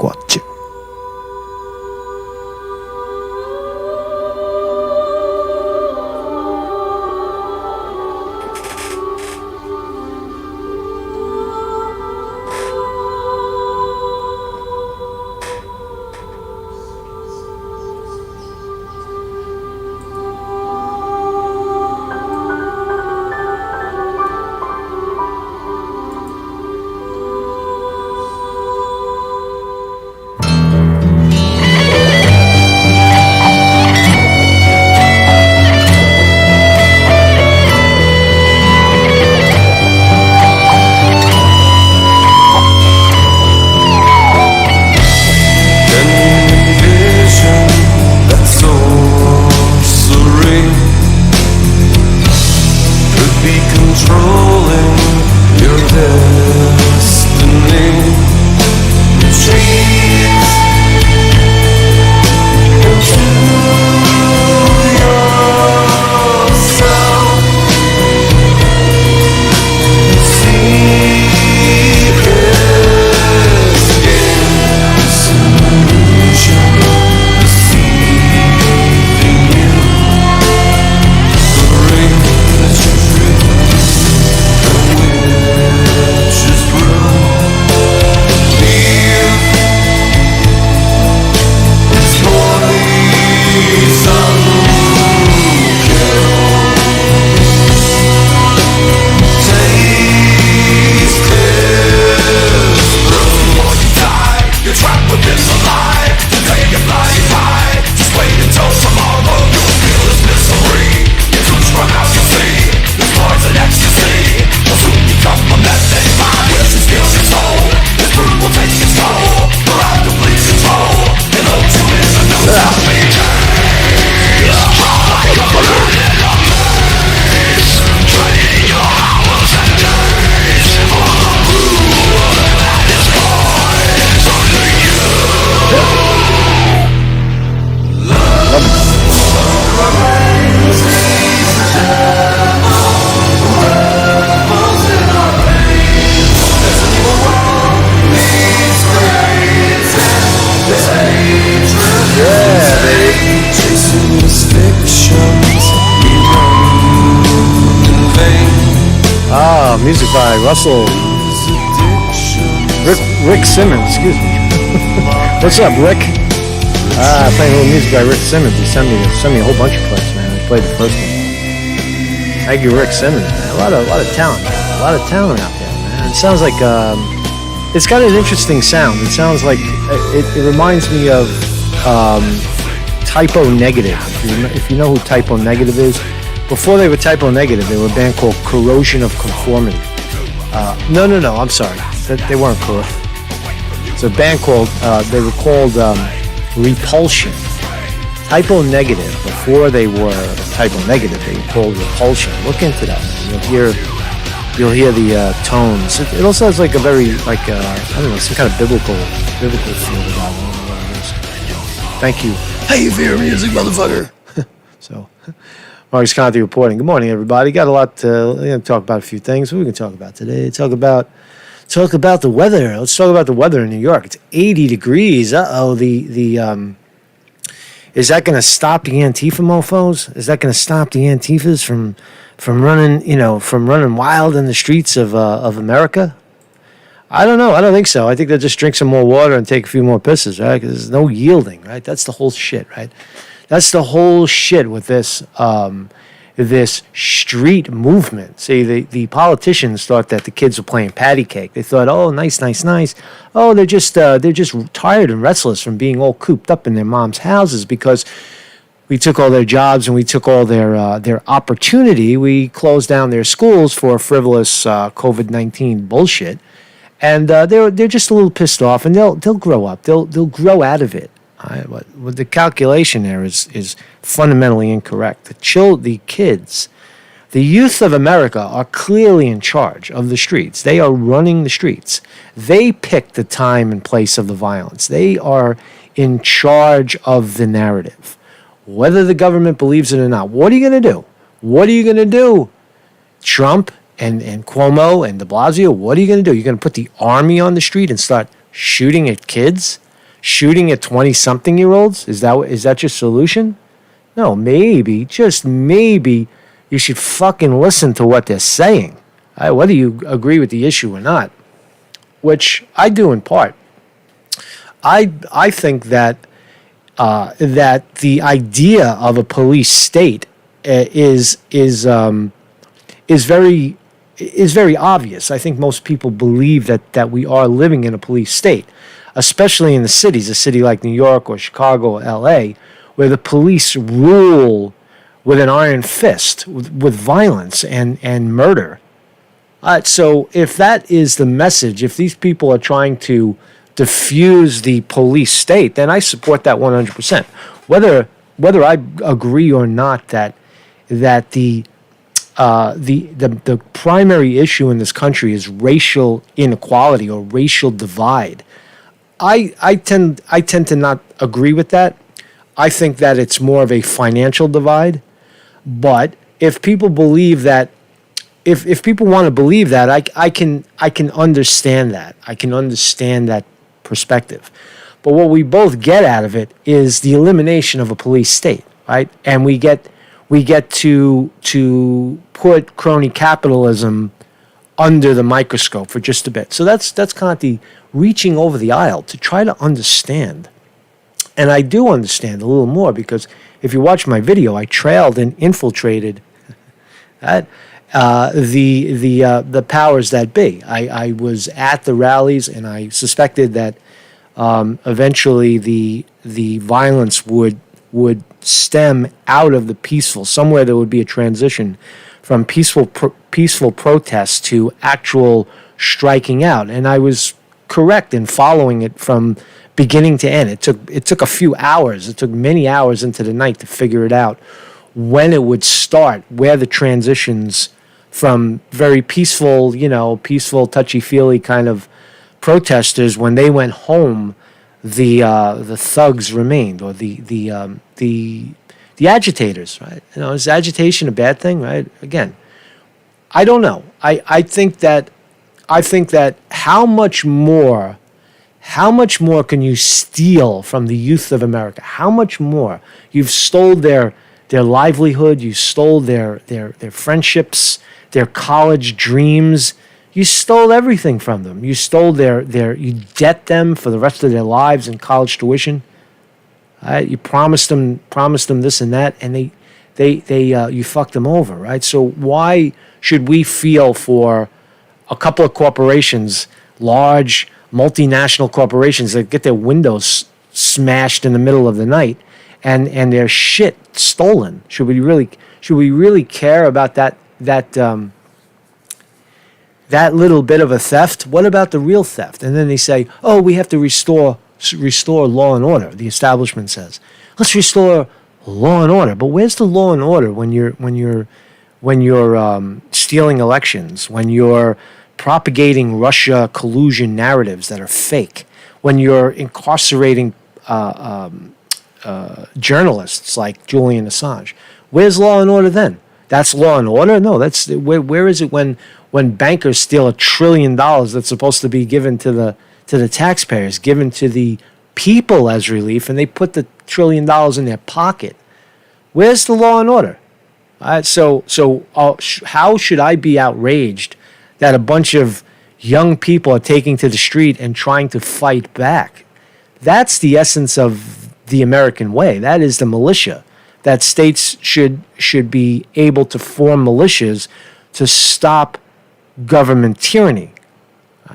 Squatch. Music by Russell Rick Simmons, excuse me. What's up, Rick? Playing a little music by Rick Simmons. He sent me a whole bunch of plays, man. I played the first one. Thank you, Rick Simmons, man. A lot of talent, man. A lot of talent out there, man. It sounds like it's got an interesting sound. It sounds like it reminds me of Typo Negative. If you know who Typo Negative is. Before they were Typo Negative, they were a band called Corrosion of Conformity. No, I'm sorry. They weren't correct. It's a band called, they were called Repulsion. Typo Negative, before they were Typo Negative, they were called Repulsion. Look into that. You'll hear the tones. It also has like a very, I don't know, some kind of biblical feel about it. Thank you. Hey, you fear music, motherfucker. So... Mark's Conte reporting. Good morning, everybody. Got a lot to talk about. A few things. What we can talk about today? Talk about the weather. Let's talk about the weather in New York. It's 80 degrees. Is that going to stop the Antifa mofos? Is that going to stop the Antifas from running wild in the streets of America? I don't know. I don't think so. I think they'll just drink some more water and take a few more pisses, right? Because there's no yielding, right? That's the whole shit, right? That's the whole shit with this this street movement. See, the politicians thought that the kids were playing patty cake. They thought, oh, nice. Oh, they're just tired and restless from being all cooped up in their mom's houses because we took all their jobs and we took all their opportunity. We closed down their schools for frivolous COVID-19 bullshit, and they're just a little pissed off. And they'll grow up. They'll grow out of it. What the calculation there is fundamentally incorrect. The kids, the youth of America are clearly in charge of the streets. They are running the streets. They pick the time and place of the violence. They are in charge of the narrative, whether the government believes it or not. What are you going to do? What are you going to do? Trump and Cuomo and de Blasio, what are you going to do? You're going to put the army on the street and start shooting at kids? shooting at 20-something-year-olds? Is that your solution? No, maybe, just maybe, you should fucking listen to what they're saying, whether you agree with the issue or not, which I do in part. I think that that the idea of a police state is very obvious. I think most people believe that we are living in a police state, especially in the cities, a city like New York or Chicago or L.A., where the police rule with an iron fist, with violence and murder. So if that is the message, if these people are trying to diffuse the police state, then I support that 100%. Whether I agree or not that the primary issue in this country is racial inequality or racial divide, I tend to not agree with that. I think that it's more of a financial divide. But if people believe that, if people want to believe that, I can understand that. I can understand that perspective. But what we both get out of it is the elimination of a police state, right? And we get to put crony capitalism under the microscope for just a bit. So that's Conte reaching over the aisle to try to understand. And I do understand a little more because if you watch my video, I trailed and infiltrated the powers that be. I was at the rallies, and I suspected that eventually the violence would stem out of the peaceful. Somewhere there would be a transition from peaceful protest to actual striking out, and I was correct in following it from beginning to end. It took a few hours. It took many hours into the night to figure it out when it would start, where the transitions from very peaceful, peaceful, touchy-feely kind of protesters, when they went home, the thugs remained, or the agitators, right? Is agitation a bad thing, right? Again, I don't know. I think that how much more can you steal from the youth of America? How much more? You've stole their livelihood. You stole their friendships, their college dreams. You stole everything from them. You stole you debt them for the rest of their lives in college tuition. You promised them this and that, and you fucked them over, right? So why should we feel for a couple of corporations, large multinational corporations, that get their windows smashed in the middle of the night and their shit stolen? Should we really care about that little bit of a theft? What about the real theft? And then they say, "Oh, we have to restore law and order." The establishment says, "Let's restore law and order." But where's the law and order when you're stealing elections, when you're propagating Russia collusion narratives that are fake, when you're incarcerating journalists like Julian Assange? Where's law and order then? That's law and order? No, that's where is it when bankers steal $1 trillion that's supposed to be given to the taxpayers, given to the people as relief, and they put the $1 trillion in their pocket? Where's the law and order? So how should I be outraged that a bunch of young people are taking to the street and trying to fight back? That's the essence of the American way. That is the militia. That states should be able to form militias to stop government tyranny.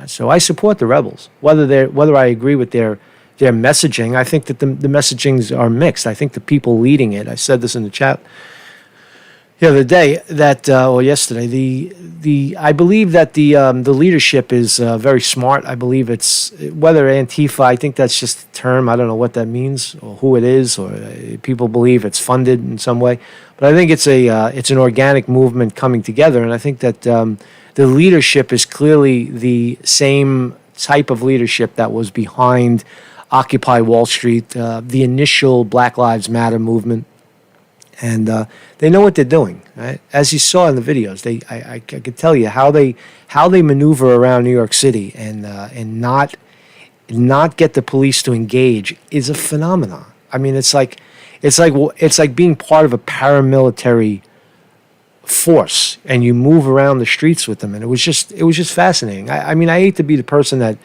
So I support the rebels. Whether I agree with their messaging, I think that the messagings are mixed. I think the people leading it, I said this in the chat the other day, or yesterday, I believe that the leadership is very smart. I believe it's, whether Antifa, I think that's just a term. I don't know what that means or who it is, or people believe it's funded in some way. But I think it's an organic movement coming together, and I think that the leadership is clearly the same type of leadership that was behind Occupy Wall Street, the initial Black Lives Matter movement. And they know what they're doing, right? As you saw in the videos, I could tell you how they maneuver around New York City and not not get the police to engage is a phenomenon. I mean, it's like being part of a paramilitary force, and you move around the streets with them, and it was just fascinating. I mean, I hate to be the person that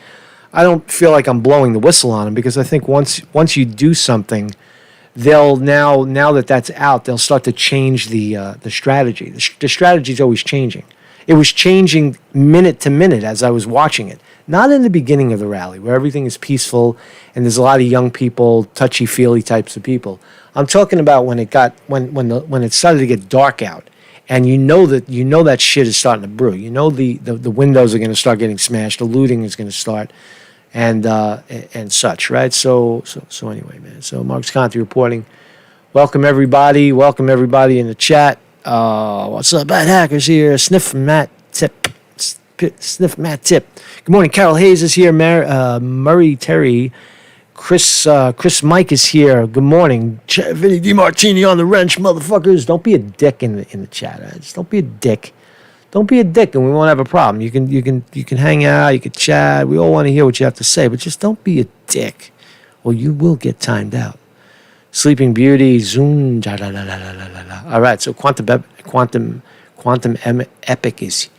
I don't feel like I'm blowing the whistle on them, because I think once you do something, they'll now that that's out, they'll start to change the strategy. The strategy is always changing. It was changing minute to minute as I was watching it. Not in the beginning of the rally, where everything is peaceful and there's a lot of young people, touchy-feely types of people. I'm talking about when it started to get dark out, and you know that shit is starting to brew. You know the windows are going to start getting smashed, the looting is going to start, and such, right? So anyway, man. So Marcus Conte reporting. Welcome everybody in the chat. What's up, Bad Hackers here? Sniff Matt Tip. Good morning. Carol Hayes is here. Murray Terry. Chris Mike is here. Good morning. Vinny DiMartini on the wrench, motherfuckers. Don't be a dick in the chat. Right? Just don't be a dick. Don't be a dick, and we won't have a problem. You can hang out. You can chat. We all want to hear what you have to say, but just don't be a dick, or you will get timed out. Sleeping Beauty, Zoom, all right, so Quantum Epic is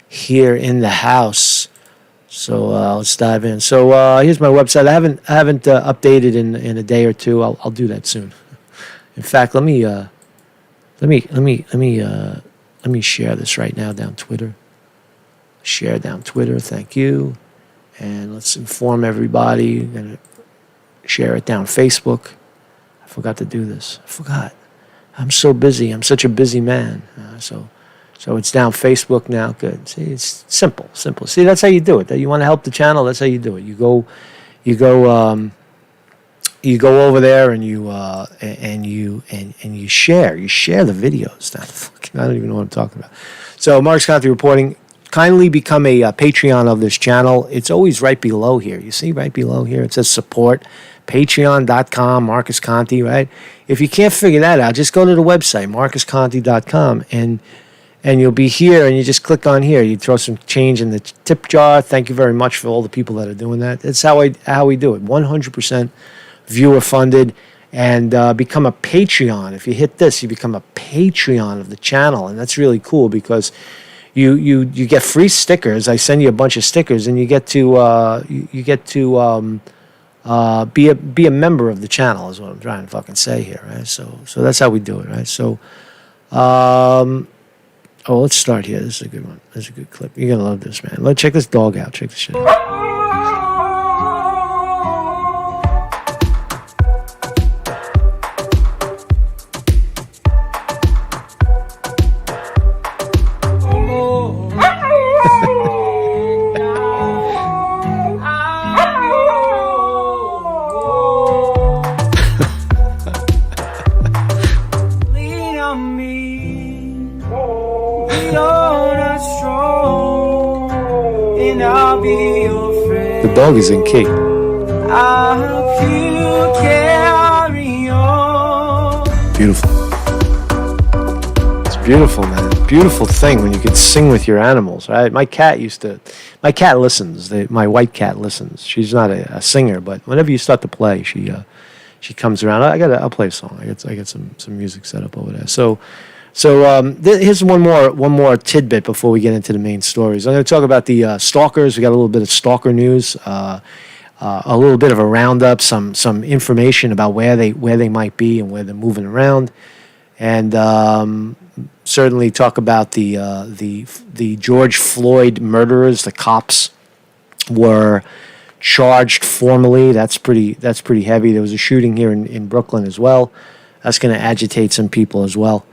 here in the house. So let's dive in. So here's my website. I haven't updated in a day or two. I'll do that soon. In fact, let me share this right now down Twitter. Share down Twitter. Thank you. And let's inform everybody. I'm gonna share it down Facebook. I forgot to do this. I forgot. I'm so busy. I'm such a busy man. So it's down Facebook now. Good. See, it's simple. See, that's how you do it. You want to help the channel. That's how you do it. You go over there and you share. You share the videos. I don't even know what I'm talking about. So Marcus Conte reporting. Kindly become a Patreon of this channel. It's always right below here. You see right below here, it says support. Patreon.com, Marcus Conte, right? If you can't figure that out, just go to the website, marcusconte.com, and you'll be here, and you just click on here. You throw some change in the tip jar. Thank you very much for all the people that are doing that. That's how we do it. 100% viewer funded, and become a Patreon. If you hit this, you become a Patreon of the channel, and that's really cool because you get free stickers. I send you a bunch of stickers, and you get to be a member of the channel is what I'm trying to fucking say here, right? So that's how we do it, right? So, let's start here. This is a good one. This is a good clip. You're gonna love this, man. Let's check this dog out. Check this shit out. The dog is in key. Beautiful. It's beautiful, man. Beautiful thing when you can sing with your animals, right? My cat listens. My white cat listens. She's not a singer, but whenever you start to play, she comes around. I'll play a song. I got some music set up over there. So here's one more tidbit before we get into the main stories. I'm going to talk about the Stalkers. We got a little bit of Stalker news, a little bit of a roundup, some information about where they might be and where they're moving around, and certainly talk about the George Floyd murderers. The cops were charged formally. That's pretty heavy. There was a shooting here in Brooklyn as well. That's going to agitate some people as well.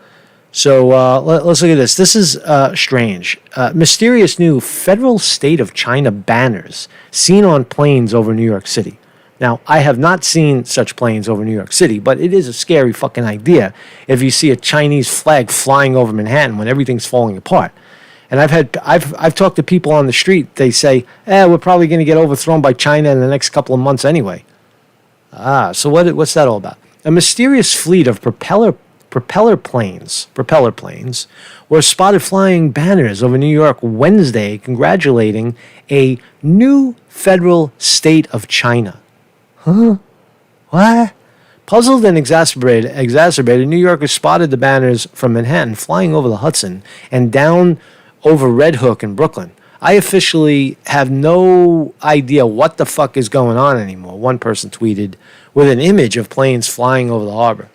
So let's look at this. This is strange. Mysterious new federal state of China banners seen on planes over New York City. Now, I have not seen such planes over New York City, but it is a scary fucking idea if you see a Chinese flag flying over Manhattan when everything's falling apart. And I've talked to people on the street. They say, we're probably going to get overthrown by China in the next couple of months anyway. So what's that all about? A mysterious fleet of propeller propeller planes were spotted flying banners over New York Wednesday congratulating a new federal state of China. Huh? What? Puzzled and exacerbated, New Yorkers spotted the banners from Manhattan flying over the Hudson and down over Red Hook in Brooklyn. I officially have no idea what the fuck is going on anymore, one person tweeted, with an image of planes flying over the harbor.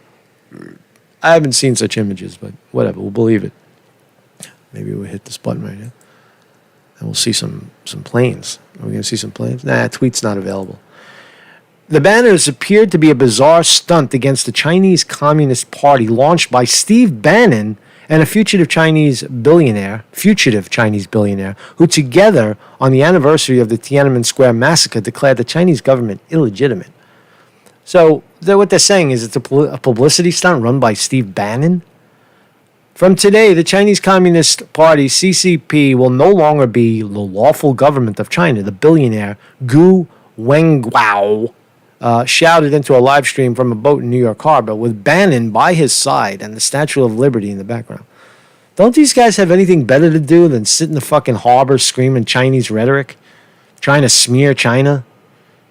I haven't seen such images, but whatever, we'll believe it. Maybe we'll hit this button right now, and we'll see some planes. Are we going to see some planes? Nah, tweet's not available. The banners appeared to be a bizarre stunt against the Chinese Communist Party launched by Steve Bannon and a fugitive Chinese billionaire, who together on the anniversary of the Tiananmen Square massacre declared the Chinese government illegitimate. So what they're saying is it's a publicity stunt run by Steve Bannon. From today, the Chinese Communist Party, CCP, will no longer be the lawful government of China, the billionaire Gu Wenguo shouted into a live stream from a boat in New York Harbor with Bannon by his side and the Statue of Liberty in the background. Don't these guys have anything better to do than sit in the fucking harbor screaming Chinese rhetoric? Trying to smear China?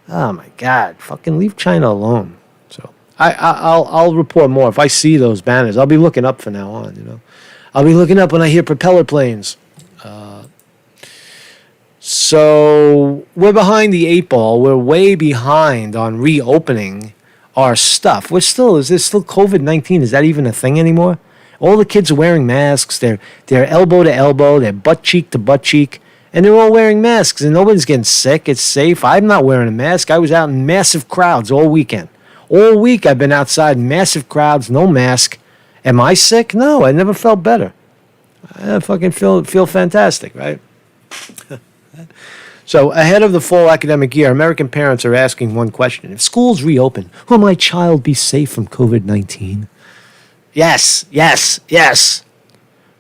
Oh my God, fucking leave China alone. So I'll report more. If I see those banners, I'll be looking up from now on, you know. I'll be looking up when I hear propeller planes. So we're behind the 8 ball. We're way behind on reopening our stuff. Is there still COVID-19? Is that even a thing anymore? All the kids are wearing masks. They're elbow to elbow. They're butt cheek to butt cheek. And they're all wearing masks. And nobody's getting sick. It's safe. I'm not wearing a mask. I was out in massive crowds all weekend. All week I've been outside in massive crowds, no mask. Am I sick? No, I never felt better. I fucking feel fantastic, right? So, ahead of the fall academic year, American parents are asking one question. If schools reopen, will my child be safe from COVID-19? Yes.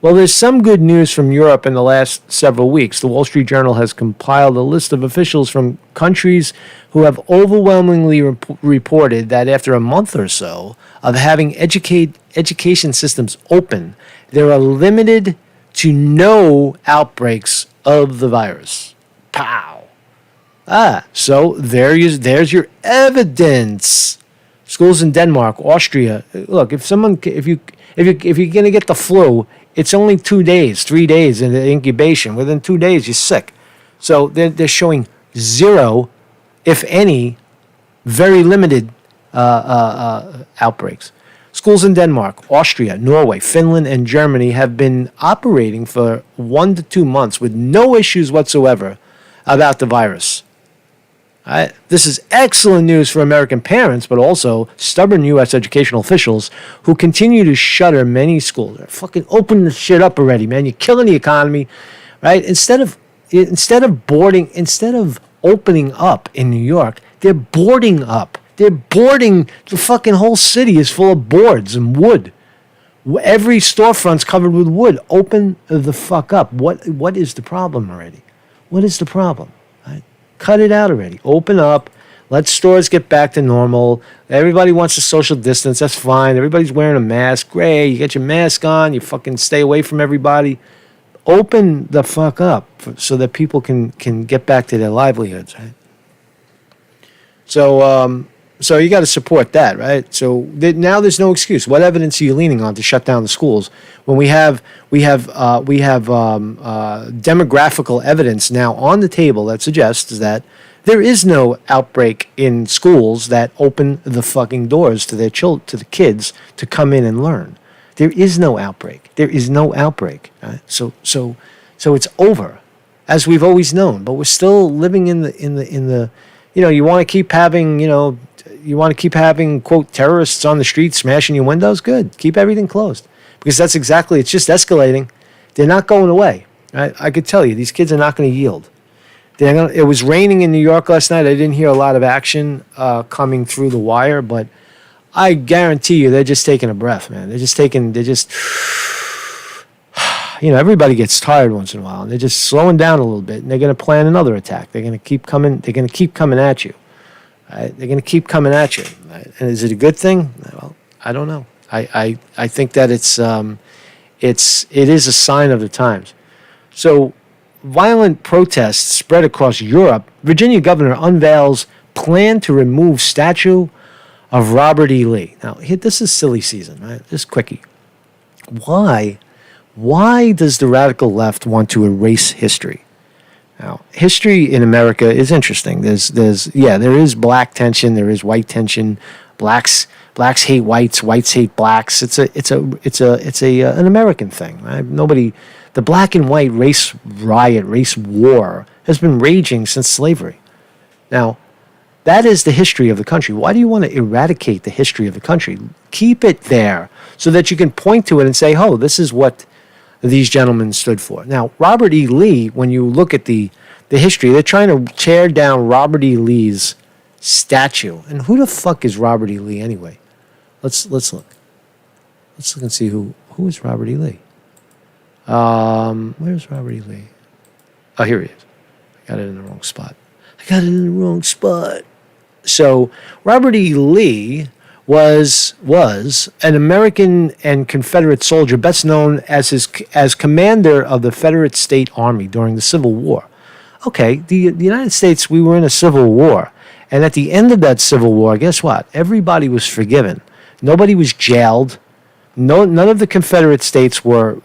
Well, there's some good news from Europe in the last several weeks. The Wall Street Journal has compiled a list of officials from countries who have overwhelmingly reported that after a month or so of having education systems open, there are limited to no outbreaks of the virus. Pow. So there's your evidence. Schools in Denmark, Austria. Look, if you're gonna get the flu, it's only 2 days, 3 days in the incubation. Within 2 days, you're sick. So they're showing zero, if any, very limited outbreaks. Schools in Denmark, Austria, Norway, Finland, and Germany have been operating for 1 to 2 months with no issues whatsoever about the virus. This is excellent news for American parents, but also stubborn U.S. educational officials who continue to shutter many schools. They're fucking open the shit up already, man. You're killing the economy, right? Instead of opening up in New York, they're boarding up. They're boarding. The fucking whole city is full of boards and wood. Every storefront's covered with wood. Open the fuck up. What is the problem already? What is the problem? Right? Cut it out already. Open up. Let stores get back to normal. Everybody wants to social distance. That's fine. Everybody's wearing a mask. Great. You get your mask on. You fucking stay away from everybody. Open the fuck up so that people can get back to their livelihoods, right? So you got to support that, right? So now there's no excuse. What evidence are you leaning on to shut down the schools when we have demographical evidence now on the table that suggests that there is no outbreak in schools that open the fucking doors to their to the kids to come in and learn. There is no outbreak. There is no outbreak. Right? So it's over, as we've always known. But we're still living in the you want to keep having quote terrorists on the street smashing your windows. Good, keep everything closed because it's just escalating. They're not going away. Right? I could tell you these kids are not going to yield. It was raining in New York last night. I didn't hear a lot of action coming through the wire, but I guarantee you they're just taking a breath, man. Everybody gets tired once in a while, and they're just slowing down a little bit, and they're going to plan another attack. They're going to keep coming. They're going to keep coming at you. Right? They're going to keep coming at you. Right? And is it a good thing? Well, I don't know. I think that it is a sign of the times. So, violent protests spread across Europe. Virginia governor unveils plan to remove statue of Robert E. Lee. Now, this is silly season, right? This quickie. Why does the radical left want to erase history? Now, history in America is interesting. There is black tension, there is white tension. Blacks hate whites, whites hate blacks. It's an American thing, right? The black and white race riot, race war has been raging since slavery. Now, that is the history of the country. Why do you want to eradicate the history of the country? Keep it there so that you can point to it and say, oh, this is what these gentlemen stood for. Now, Robert E. Lee, when you look at the history, they're trying to tear down Robert E. Lee's statue. And who the fuck is Robert E. Lee anyway? Let's look. Let's look and see who is Robert E. Lee. Where's Robert E. Lee? Oh, here he is. I got it in the wrong spot. So Robert E. Lee was an American and Confederate soldier, best known as commander of the Confederate State Army during the Civil War. Okay, the United States, we were in a civil war, and at the end of that civil war, guess what? Everybody was forgiven. Nobody was jailed. None of the Confederate states were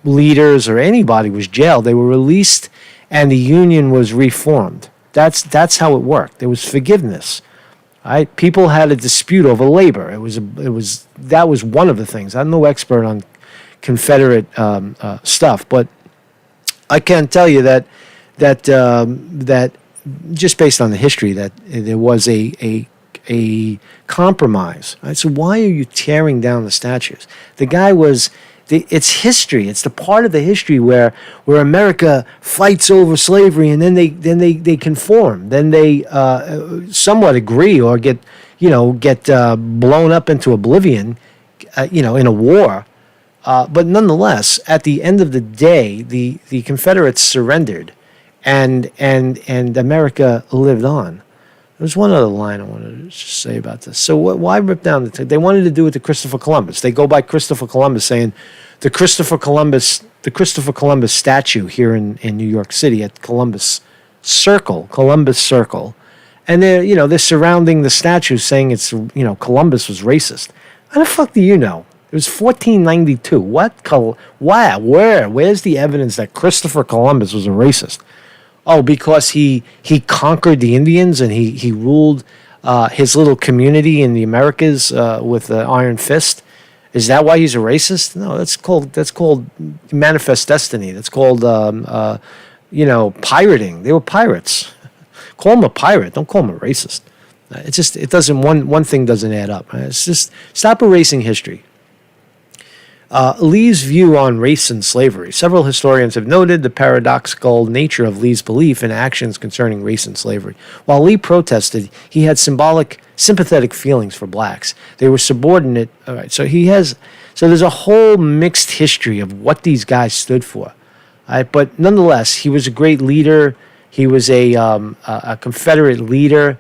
leaders or anybody was jailed. They were released, and the Union was reformed. That's how it worked. There was forgiveness. Right? People had a dispute over labor. That was one of the things. I'm no expert on Confederate stuff, but I can tell you that just based on the history that there was a compromise. Right? So why are you tearing down the statues? The guy was. It's history. It's the part of the history where America fights over slavery, and then they conform. Then they somewhat agree or get blown up into oblivion, in a war. But nonetheless, at the end of the day, the Confederates surrendered, and America lived on. There's one other line I wanted to just say about this. So why rip down they wanted to do it to Christopher Columbus. They go by Christopher Columbus, saying the Christopher Columbus statue here in New York City at Columbus Circle, and they're surrounding the statue, saying it's Columbus was racist. How the fuck do you know? It was 1492. What? Why? Where's the evidence that Christopher Columbus was a racist? Oh, because he conquered the Indians and he ruled his little community in the Americas with the iron fist. Is that why he's a racist? No, that's called manifest destiny. That's called pirating. They were pirates. Call him a pirate. Don't call him a racist. It doesn't. One thing doesn't add up. It's just stop erasing history. Lee's view on race and slavery. Several historians have noted the paradoxical nature of Lee's belief and actions concerning race and slavery. While Lee protested, he had sympathetic feelings for blacks. They were subordinate. All right, so there's a whole mixed history of what these guys stood for. All right, but nonetheless, he was a great leader. He was a Confederate leader.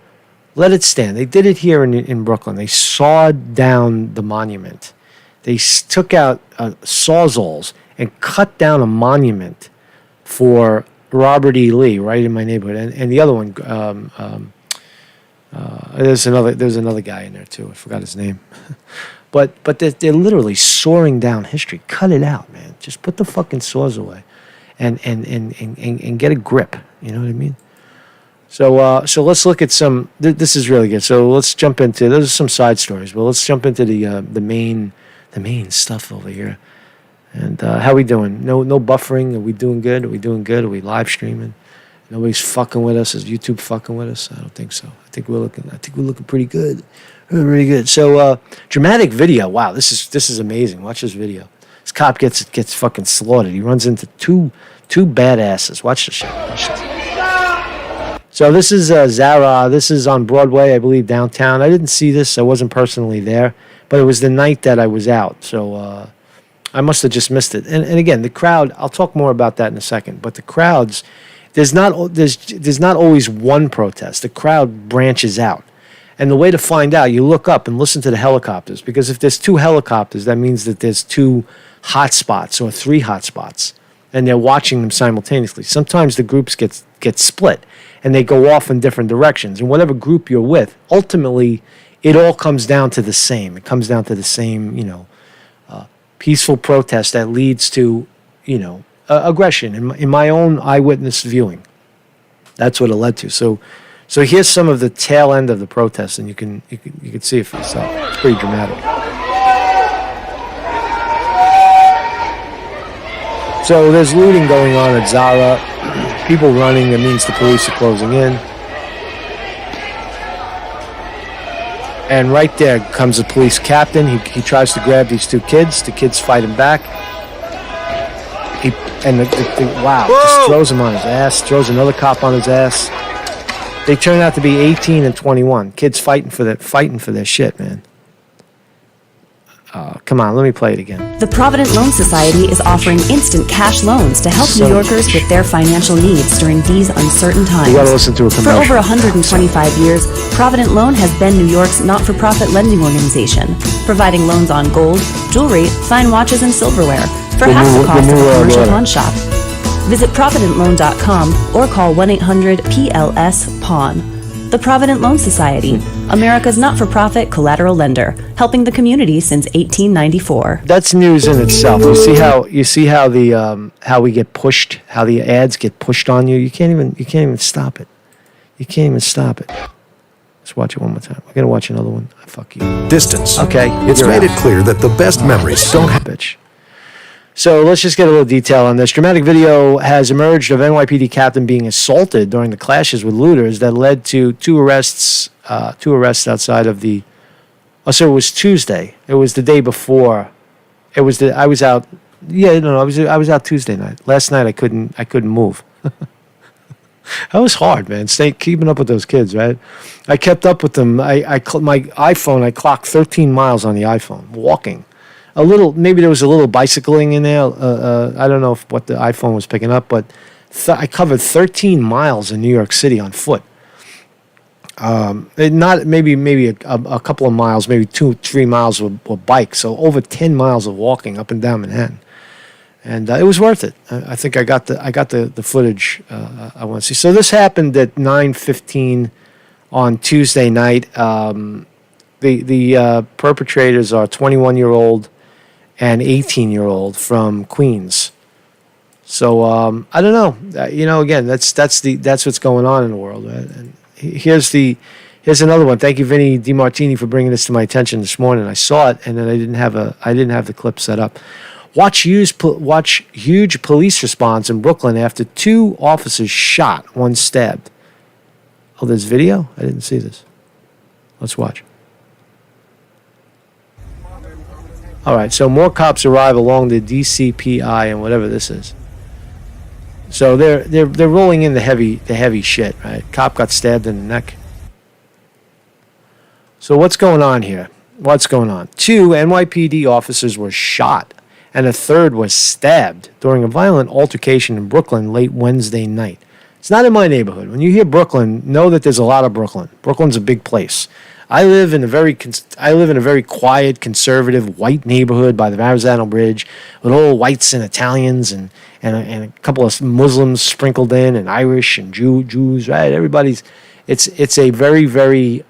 Let it stand. They did it here in Brooklyn. They sawed down the monument. They took out sawzalls and cut down a monument for Robert E. Lee right in my neighborhood. And the other one, there's another guy in there too. I forgot his name. but they're literally sawing down history. Cut it out, man. Just put the fucking saws away, and get a grip. You know what I mean? So let's look at some. This is really good. So let's jump into. Those are some side stories, but let's jump into the main stuff over here. And how we doing? No buffering. Are we doing good? Are we live streaming? Nobody's fucking with us. Is YouTube fucking with us? I don't think so. I think we're looking pretty good. Really good. So dramatic video. Wow, this is amazing. Watch this video. This cop gets fucking slaughtered. He runs into two badasses. Watch the shit. So this is Zara. This is on Broadway, I believe, downtown. I didn't see this. I wasn't personally there. But it was the night that I was out, so I must have just missed it. And again, the crowd. I'll talk more about that in a second. But the crowds, there's not always one protest. The crowd branches out, And the way to find out, you look up and listen to the helicopters, because if there's 2 helicopters, that means that there's 2 hot spots or 3 hot spots, and they're watching them simultaneously. Sometimes the groups get split, and they go off in different directions. And whatever group you're with, ultimately, it all comes down to the same. It comes down to the same, peaceful protest that leads to, aggression. In my own eyewitness viewing, that's what it led to. So here's some of the tail end of the protest, and you can see it for yourself. It's pretty dramatic. So there's looting going on at Zara. People running. That means the police are closing in. And right there comes the police captain. He tries to grab these 2 kids. The kids fight him back. Just throws him on his ass. Throws another cop on his ass. They turn out to be 18 and 21. Kids fighting for their shit, man. Come on, let me play it again. The Provident Loan Society is offering instant cash loans to help New Yorkers with their financial needs during these uncertain times. You gotta listen to a commercial. For over 125 years, Provident Loan has been New York's not-for-profit lending organization, providing loans on gold, jewelry, fine watches, and silverware for half the cost of a commercial pawn shop. Visit providentloan.com or call 1-800-PLS-PAWN. The Provident Loan Society, America's not-for-profit collateral lender, helping the community since 1894. That's news in itself. You see how we get pushed, how the ads get pushed on you. You can't even stop it. You can't even stop it. Let's watch it one more time. We're gonna watch another one. Fuck you. Distance. Okay. It's made it clear that the best memories don't happen. Bitch. So let's just get a little detail on this. Dramatic video has emerged of NYPD captain being assaulted during the clashes with looters that led to 2 arrests outside of the. Oh, so it was Tuesday. It was the day before. I was out. Yeah, no, I was out Tuesday night. Last night I couldn't move. That was hard, man. Keeping up with those kids, right? I kept up with them. My iPhone. I clocked 13 miles on the iPhone walking. Maybe there was a little bicycling in there. I don't know what the iPhone was picking up, but I covered 13 miles in New York City on foot. Not maybe a couple of miles, maybe 2-3 miles with bike. So over 10 miles of walking up and down Manhattan, and it was worth it. I think I got the footage I want to see. So this happened at 9:15 on Tuesday night. The perpetrators are 21-year-old. And 18-year-old from Queens. So I don't know. Again, that's what's going on in the world. Right? And here's another one. Thank you, Vinny DiMartini, for bringing this to my attention this morning. I saw it, and then I didn't have the clip set up. Watch huge police response in Brooklyn after 2 officers shot, 1 stabbed. Oh, there's video? I didn't see this. Let's watch. All right, so more cops arrive along the DCPI and whatever this is. So they're rolling in the heavy shit, right? Cop got stabbed in the neck. So what's going on here? What's going on? 2 NYPD officers were shot, and a 3rd was stabbed during a violent altercation in Brooklyn late Wednesday night. It's not in my neighborhood. When you hear Brooklyn, know that there's a lot of Brooklyn. Brooklyn's a big place. I live in a very quiet, conservative, white neighborhood by the Verrazano Bridge with all whites and Italians and a couple of Muslims sprinkled in, and Irish and Jews, right? It's a very, very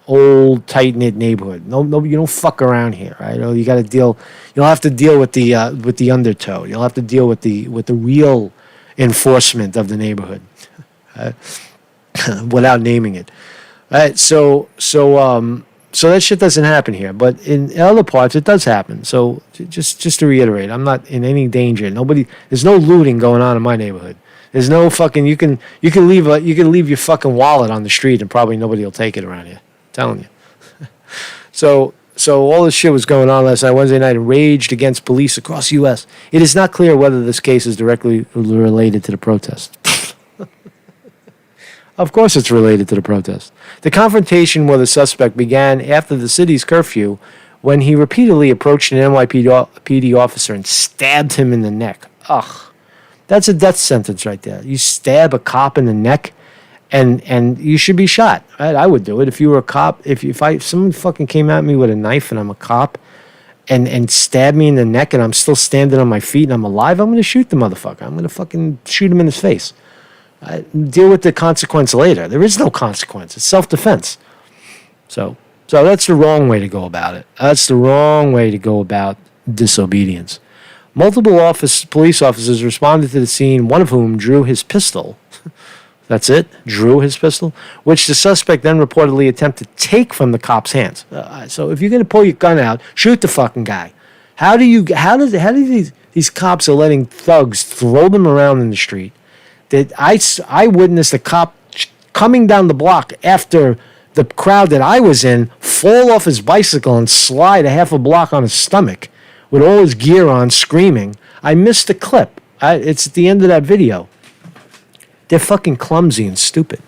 old, tight-knit neighborhood. No, you don't fuck around here, right? You got to deal. You'll have to deal with the undertow. You'll have to deal with the real enforcement of the neighborhood, without naming it. Right, so that shit doesn't happen here, but in other parts it does happen. So just to reiterate, I'm not in any danger. There's no looting going on in my neighborhood. There's no fucking. You can leave your fucking wallet on the street and probably nobody will take it around here. I'm telling you. So all this shit was going on last night, Wednesday night, and raged against police across the U.S. It is not clear whether this case is directly related to the protest. Of course it's related to the protest. The confrontation with the suspect began after the city's curfew when he repeatedly approached an NYPD officer and stabbed him in the neck. Ugh. That's a death sentence right there. You stab a cop in the neck and you should be shot. Right? I would do it if you were a cop. If someone fucking came at me with a knife and I'm a cop, and stabbed me in the neck and I'm still standing on my feet and I'm alive, I'm gonna shoot the motherfucker. I'm gonna fucking shoot him in his face. Deal with the consequence later. There is no consequence. It's self-defense. So that's the wrong way to go about it. That's the wrong way to go about disobedience. Multiple police officers responded to the scene, one of whom drew his pistol. That's it, drew his pistol, which the suspect then reportedly attempted to take from the cop's hands. So if you're going to pull your gun out, shoot the fucking guy. How do these cops are letting thugs throw them around in the street? That I witnessed a cop coming down the block after the crowd that I was in fall off his bicycle and slide a half a block on his stomach with all his gear on, screaming. I missed the clip. It's at the end of that video. They're fucking clumsy and stupid.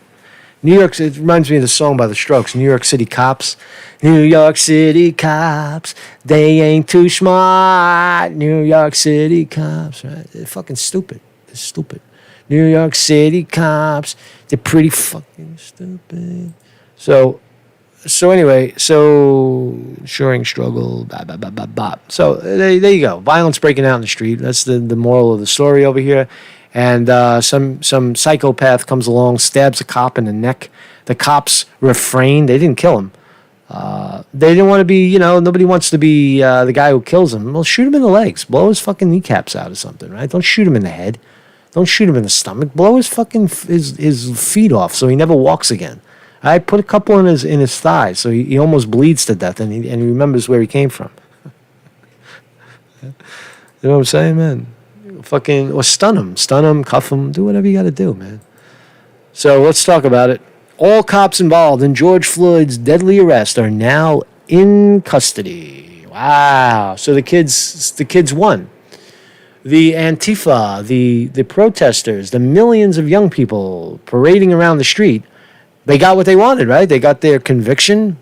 It reminds me of the song by The Strokes, New York City Cops. New York City Cops, they ain't too smart. New York City Cops, right? They're fucking stupid. They're stupid. New York City Cops, they're pretty fucking stupid. So anyway, ensuring struggle, blah, blah, blah, blah, blah. So there you go. Violence breaking out in the street. That's the moral of the story over here. And some psychopath comes along, stabs a cop in the neck. The cops refrain. They didn't kill him. They didn't want to be, nobody wants to be the guy who kills him. Well, shoot him in the legs. Blow his fucking kneecaps out or something, right? Don't shoot him in the head. Don't shoot him in the stomach. Blow his fucking his feet off so he never walks again. I put a couple in his thighs so he almost bleeds to death and he remembers where he came from. You know what I'm saying, man? Fucking, or stun him, cuff him, do whatever you got to do, man. So let's talk about it. All cops involved in George Floyd's deadly arrest are now in custody. Wow. So the kids won. The Antifa, the protesters, the millions of young people parading around the street, they got what they wanted, right? They got their conviction.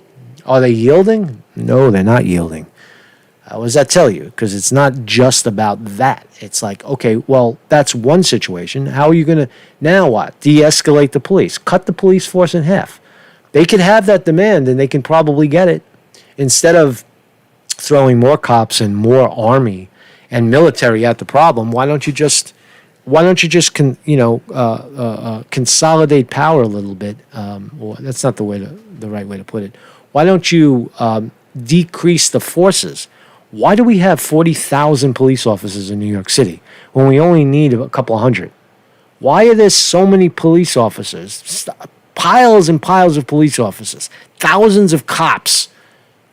Are they yielding? No, they're not yielding. What does that tell you? Because it's not just about that. It's like, okay, well, that's one situation. How are you going to, now what? De-escalate the police. Cut the police force in half. They could have that demand and they can probably get it. Instead of throwing more cops and more army and military at the problem, why don't you just consolidate power a little bit? Or that's not the right way to put it. Why don't you decrease the forces? Why do we have 40,000 police officers in New York City when we only need a couple of hundred? Why are there so many police officers? Piles and piles of police officers. Thousands of cops.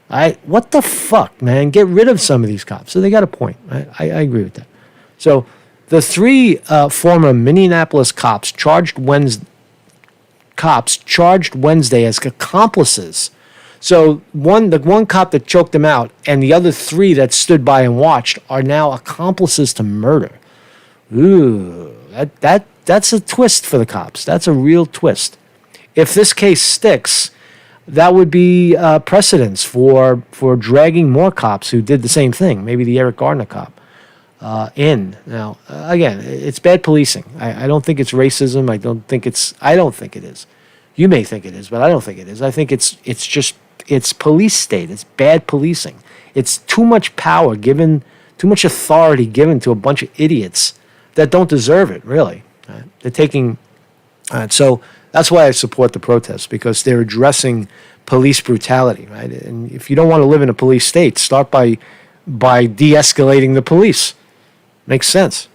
What the fuck, man? Get rid of some of these cops. So they got a point. I agree with that. So the three former Minneapolis cops charged Wednesday as accomplices. So the one cop that choked him out and the other three that stood by and watched are now accomplices to murder. Ooh, that's a twist for the cops. That's a real twist. If this case sticks, that would be precedence for dragging more cops who did the same thing. Maybe the Eric Garner cop in. Now, again, it's bad policing. I don't think it's racism. I don't think it is. You may think it is, but I don't think it is. I think it's police state. It's bad policing. It's too much power given, too much authority given to a bunch of idiots that don't deserve it, really. Right? They're taking... so that's why I support the protests, because they're addressing police brutality, right? And if you don't want to live in a police state, start by de-escalating the police. Makes sense.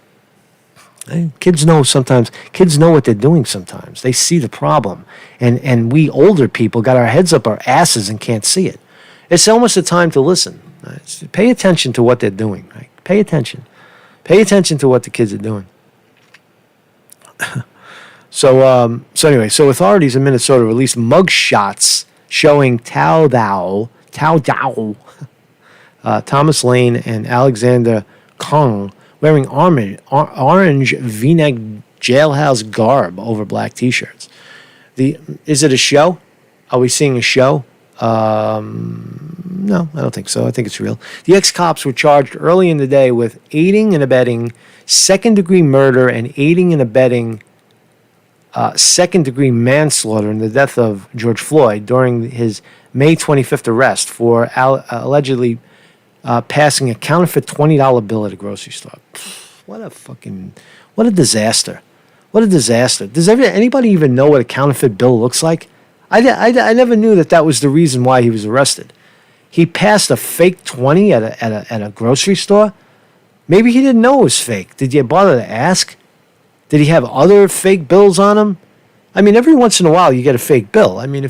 Kids know what they're doing sometimes. They see the problem. And we older people got our heads up our asses and can't see it. It's almost a time to listen. Right? Pay attention to what they're doing. Right? Pay attention. Pay attention to what the kids are doing. So anyway, authorities in Minnesota released mug shots showing Tao Dao, Thomas Lane, and Alexander Kong wearing orange V-neck jailhouse garb over black T-shirts. Is it a show? Are we seeing a show? No, I don't think so. I think it's real. The ex-cops were charged early in the day with aiding and abetting second-degree murder and aiding and abetting second-degree manslaughter in the death of George Floyd during his May 25th arrest for allegedly passing a counterfeit $20 bill at a grocery store. What a disaster. What a disaster. Does anybody even know what a counterfeit bill looks like? I never knew that was the reason why he was arrested. He passed a fake 20 at a grocery store. Maybe he didn't know it was fake. Did you bother to ask? Did he have other fake bills on him? I mean, every once in a while you get a fake bill. I mean, I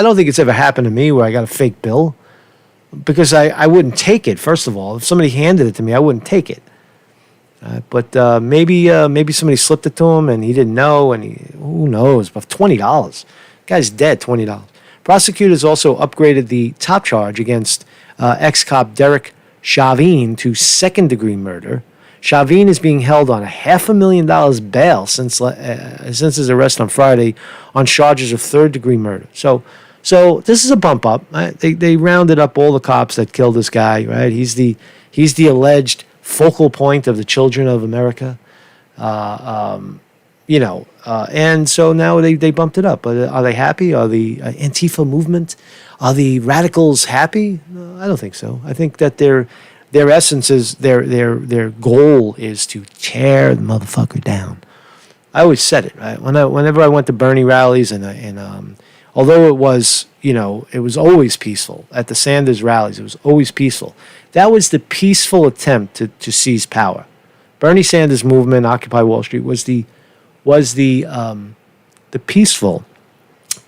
don't think it's ever happened to me where I got a fake bill because I wouldn't take it, first of all. If somebody handed it to me, I wouldn't take it. But maybe somebody slipped it to him and he didn't know, and who knows, but $20. Guy's dead, $20. Prosecutors also upgraded the top charge against ex-cop Derek Chauvin to second-degree murder. Chauvin is being held on $500,000 bail since his arrest on Friday on charges of third-degree murder. So this is a bump up. Right? They rounded up all the cops that killed this guy. Right? He's the alleged focal point of the children of America. And so now they bumped it up. But are they happy? Are the Antifa movement, are the radicals happy? No, I don't think so. I think that their essence is their goal is to tear the motherfucker down. I always said it, right? Whenever I went to Bernie rallies and although it was always peaceful at the Sanders rallies, it was always peaceful. That was the peaceful attempt to seize power. Bernie Sanders movement, Occupy Wall Street, was the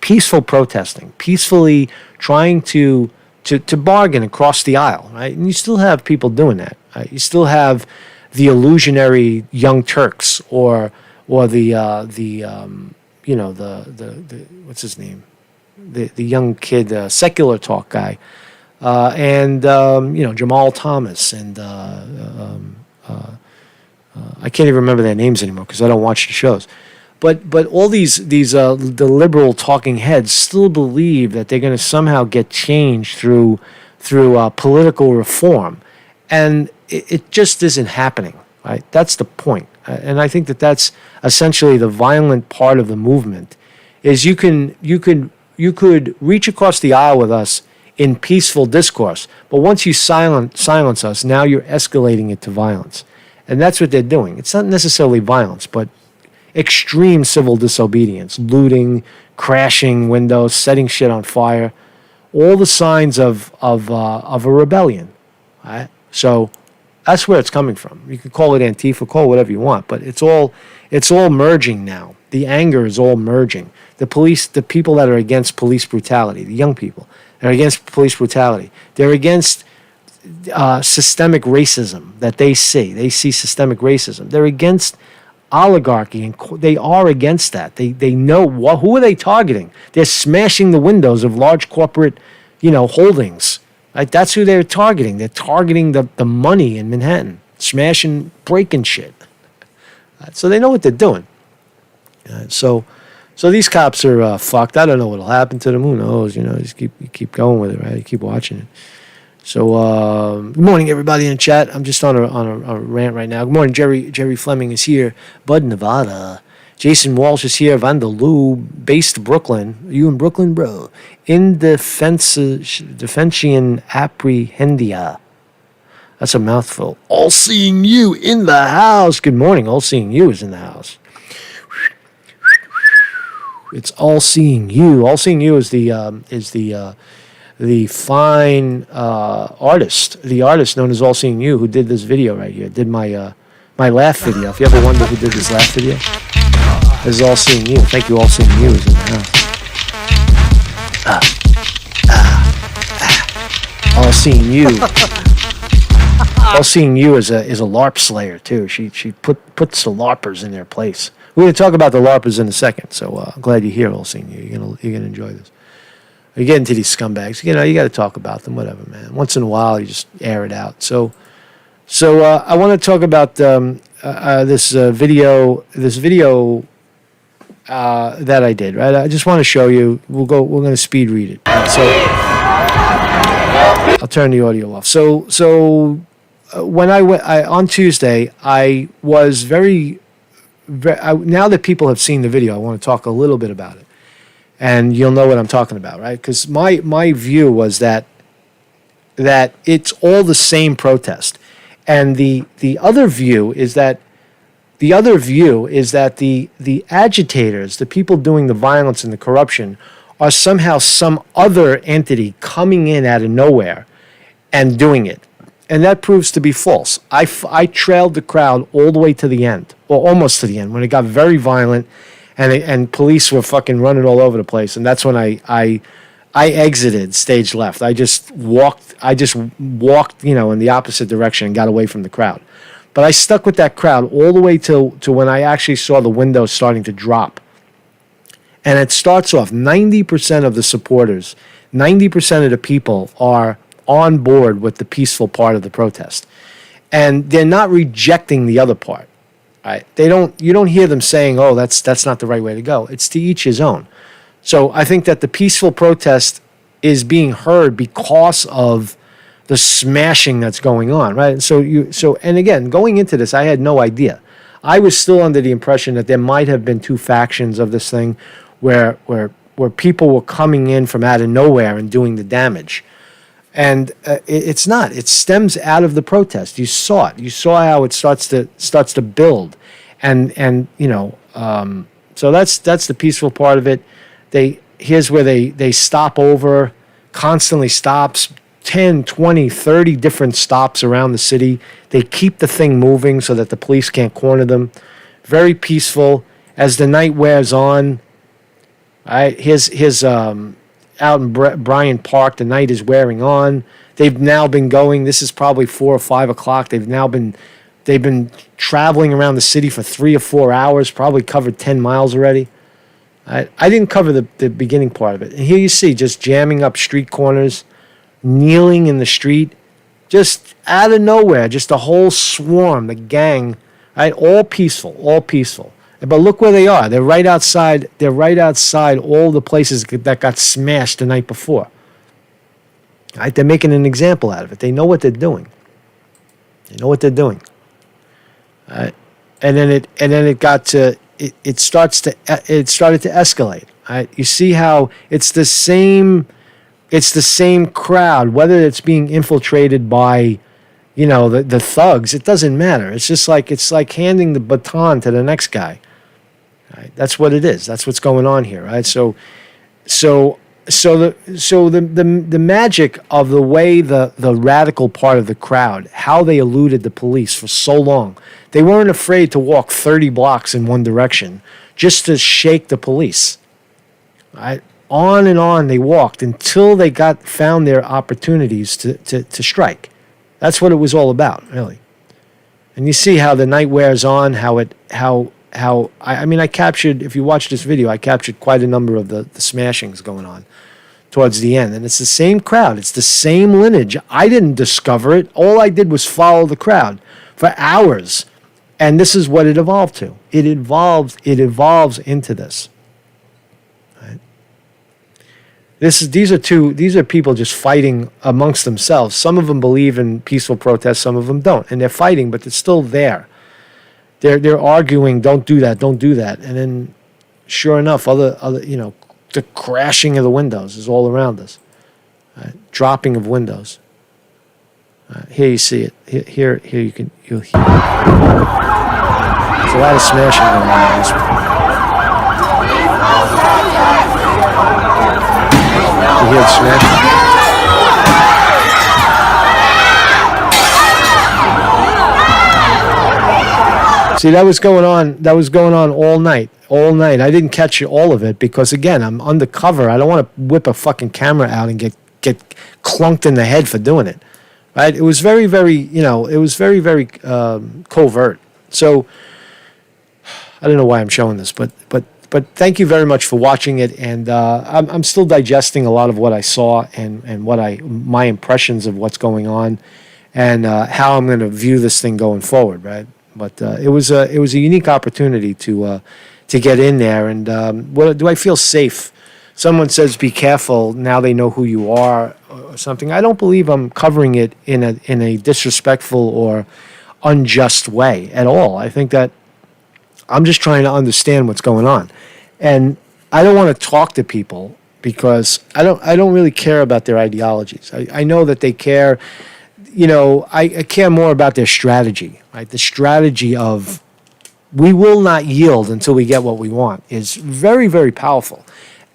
peaceful protesting, peacefully trying to bargain across the aisle, right? And you still have people doing that. Right? You still have the illusionary Young Turks or the what's his name, the young kid, secular talk guy, and Jamal Thomas and I can't even remember their names anymore because I don't watch the shows. But all the liberal talking heads still believe that they're going to somehow get change through political reform, and it just isn't happening. Right? That's the point, and I think that's essentially the violent part of the movement. Is you could reach across the aisle with us in peaceful discourse, but once you silence us, now you're escalating it to violence, and that's what they're doing. It's not necessarily violence, but extreme civil disobedience, looting, crashing windows, setting shit on fire, all the signs of a rebellion. Right? So that's where it's coming from. You can call it Antifa, call it whatever you want, but it's all merging now. The anger is all merging. The police, the people that are against police brutality, the young people, they're against police brutality. They're against systemic racism that they see. They see systemic racism. They're against oligarchy, and they are against that. They know who are they targeting? They're smashing the windows of large corporate, holdings. Right? That's who they're targeting. They're targeting the money in Manhattan, smashing, breaking shit. So they know what they're doing. So these cops are fucked. I don't know what'll happen to them. Who knows? Just keep going with it, right? You keep watching it. So good morning, everybody in the chat. I'm just on a rant right now. Good morning, Jerry Fleming is here. Bud, Nevada. Jason Walsh is here. Vandaloo, based Brooklyn. Are you in Brooklyn, bro? Defensian apprehendia. That's a mouthful. All seeing you in the house. Good morning. All seeing you is in the house. It's all seeing you. All seeing you is the fine artist, the artist known as All Seeing You, who did this video right here, did my laugh video. If you ever wonder who did this laugh video, this is All Seeing You. Thank you, All Seeing You is in the house. All Seeing You. All Seeing You is a LARP slayer too. She puts the LARPers in their place. We're going to talk about the LARPers in a second, so I'm glad you're here, All Seeing You. You're gonna enjoy this. You get into these scumbags, you got to talk about them, whatever, man. Once in a while, you just air it out. So I want to talk about this video that I did, right? I just want to show you. We're going to speed read it. Right? So I'll turn the audio off. So when I went on Tuesday, I was very now that people have seen the video, I want to talk a little bit about it, and you'll know what I'm talking about, right? Because my view was that it's all the same protest, and the other view is that the agitators, the people doing the violence and the corruption, are somehow some other entity coming in out of nowhere and doing it. And that proves to be false. I trailed the crowd all the way to the end, or almost to the end, when it got very violent and police were fucking running all over the place. And that's when I exited stage left. I just walked, in the opposite direction and got away from the crowd. But I stuck with that crowd all the way to when I actually saw the windows starting to drop. And it starts off, 90% of the supporters, 90% of the people are on board with the peaceful part of the protest. And they're not rejecting the other part. Right? You don't hear them saying, "Oh, that's not the right way to go." It's to each his own. So I think that the peaceful protest is being heard because of the smashing that's going on, right? And again, going into this, I had no idea. I was still under the impression that there might have been two factions of this thing where people were coming in from out of nowhere and doing the damage. And it's not. It stems out of the protest. You saw it. You saw how it starts to build, and so that's the peaceful part of it. Here's where they stop over, constantly stops, 10, 20, 30 different stops around the city. They keep the thing moving so that the police can't corner them. Very peaceful. As the night wears on, here's out in Bryant Park, the night is wearing on. They've now been going. This is probably 4 or 5 o'clock. They've been traveling around the city for 3 or 4 hours. Probably covered 10 miles already. I didn't cover the beginning part of it. And here you see just jamming up street corners, kneeling in the street, just out of nowhere, just a whole swarm, the gang, right? All peaceful, all peaceful. But look where they are. They're right outside. They're right outside all the places that got smashed the night before. Right? They're making an example out of it. They know what they're doing. They know what they're doing. And then it got to it started to escalate. Right? You see how it's the same crowd, whether it's being infiltrated by the thugs. It doesn't matter. It's like handing the baton to the next guy. Right? That's what it is. That's what's going on here, right? So the magic of the way the radical part of the crowd, how they eluded the police for so long. They weren't afraid to walk 30 blocks in one direction just to shake the police. Right? On and on they walked until they found their opportunities to strike. That's what it was all about, really. And you see how the night wears on, I captured, if you watch this video, I captured quite a number of the smashings going on towards the end. And it's the same crowd. It's the same lineage. I didn't discover it. All I did was follow the crowd for hours. And this is what it evolved to. It evolves into this. Right? These are people just fighting amongst themselves. Some of them believe in peaceful protests, some of them don't. And they're fighting, but they're still there. They're arguing, don't do that. And then, sure enough, other the crashing of the windows is all around us. Right? Dropping of windows. Here you see it. Here you'll hear it. There's a lot of smashing going on in this one. You hear it smashing? See, that was going on all night. I didn't catch all of it because, again, I'm undercover. I don't want to whip a fucking camera out and get clunked in the head for doing it. Right? It was very, very, very covert. So I don't know why I'm showing this, but thank you very much for watching it. And I'm still digesting a lot of what I saw and my impressions of what's going on and how I'm going to view this thing going forward. Right? But it was a unique opportunity to get in there. And do I feel safe? Someone says, "Be careful." Now they know who you are, or something. I don't believe I'm covering it in a disrespectful or unjust way at all. I think that I'm just trying to understand what's going on. And I don't want to talk to people because I don't really care about their ideologies. I know that they care, I care more about their strategy, right? The strategy of we will not yield until we get what we want is very, very powerful.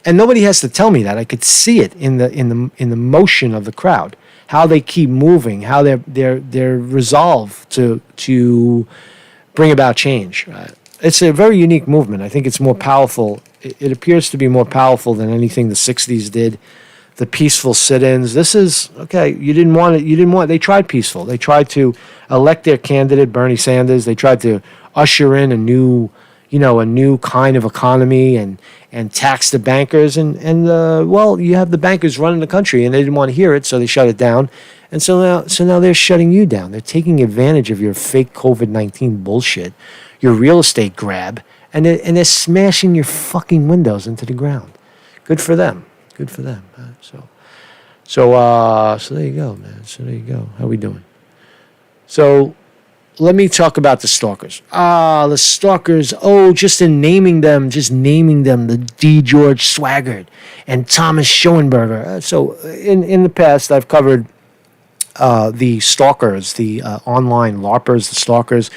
And nobody has to tell me that. I could see it in the motion of the crowd, how they keep moving, how their resolve to bring about change. It's a very unique movement. I think it's more powerful. It appears to be more powerful than anything the 60s did. The peaceful sit-ins. This is okay. You didn't want it. They tried peaceful. They tried to elect their candidate, Bernie Sanders. They tried to usher in a new kind of economy and tax the bankers. And you have the bankers running the country, and they didn't want to hear it, so they shut it down. And so now they're shutting you down. They're taking advantage of your fake COVID-19 bullshit, your real estate grab, and they're smashing your fucking windows into the ground. Good for them. Good for them. So there you go, man. So there you go. How we doing? So let me talk about the Stalkers. The Stalkers. Oh, just naming them, the D. George Swaggart and Thomas Schoenberger. So in the past, I've covered the Stalkers, the online LARPers, the Stalkers.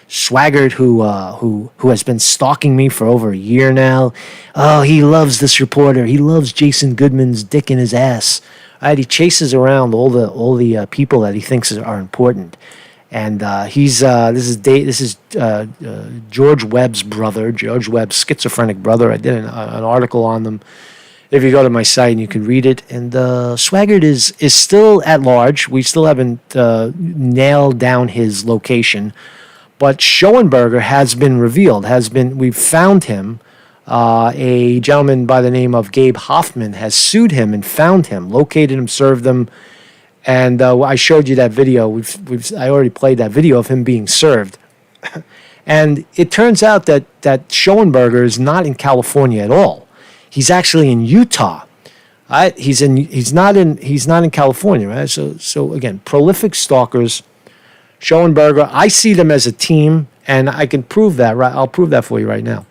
Swaggart, who has been stalking me for over a year now. Oh, he loves this reporter. He loves Jason Goodman's dick in his ass. He chases around all the people that he thinks are important. And this is George Webb's brother, George Webb's schizophrenic brother. I did an article on them. If you go to my site and you can read it. And Swaggart is still at large. We still haven't nailed down his location. But Schoenberger has been revealed. We've found him. A gentleman by the name of Gabe Hoffman has sued him and found him, located him, served him. And I showed you that video. I already played that video of him being served. And it turns out that Schoenberger is not in California at all. He's actually in Utah. Right? He's not in California, right? So again, prolific stalkers. Schoenberger, I see them as a team, and I can prove that. Right, I'll prove that for you right now. All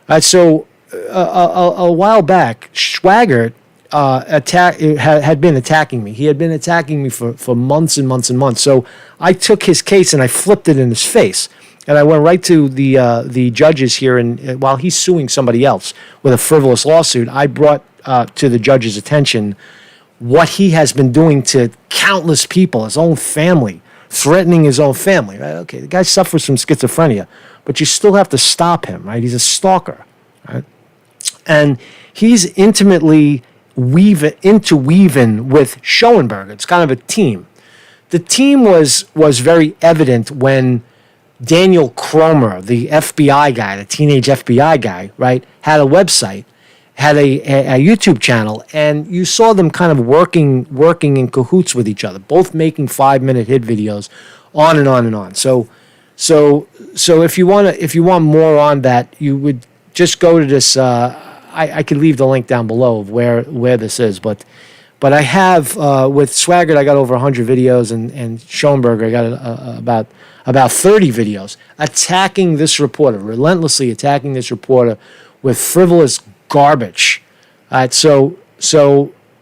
right, so a while back, Swaggart had been attacking me. He had been attacking me for months and months and months. So I took his case and I flipped it in his face, and I went right to the judges here. And while he's suing somebody else with a frivolous lawsuit, I brought to the judge's attention what he has been doing to countless people, his own family. Threatening his own family, right? Okay, the guy suffers from schizophrenia, but you still have to stop him, right? He's a stalker, right? And he's intimately interweaving with Schoenberger. It's kind of a team. The team was very evident when Daniel Cromer, the FBI guy, the teenage FBI guy, right, had a website, had a YouTube channel, and you saw them kind of working in cahoots with each other, both making 5-minute hit videos, on and on and on. So if you want more on that, you would just go to this. I could leave the link down below of where this is, but I have with Swaggart, I got over 100 videos, and Schoenberger, I got about 30 videos attacking this reporter, relentlessly attacking this reporter with frivolous garbage. So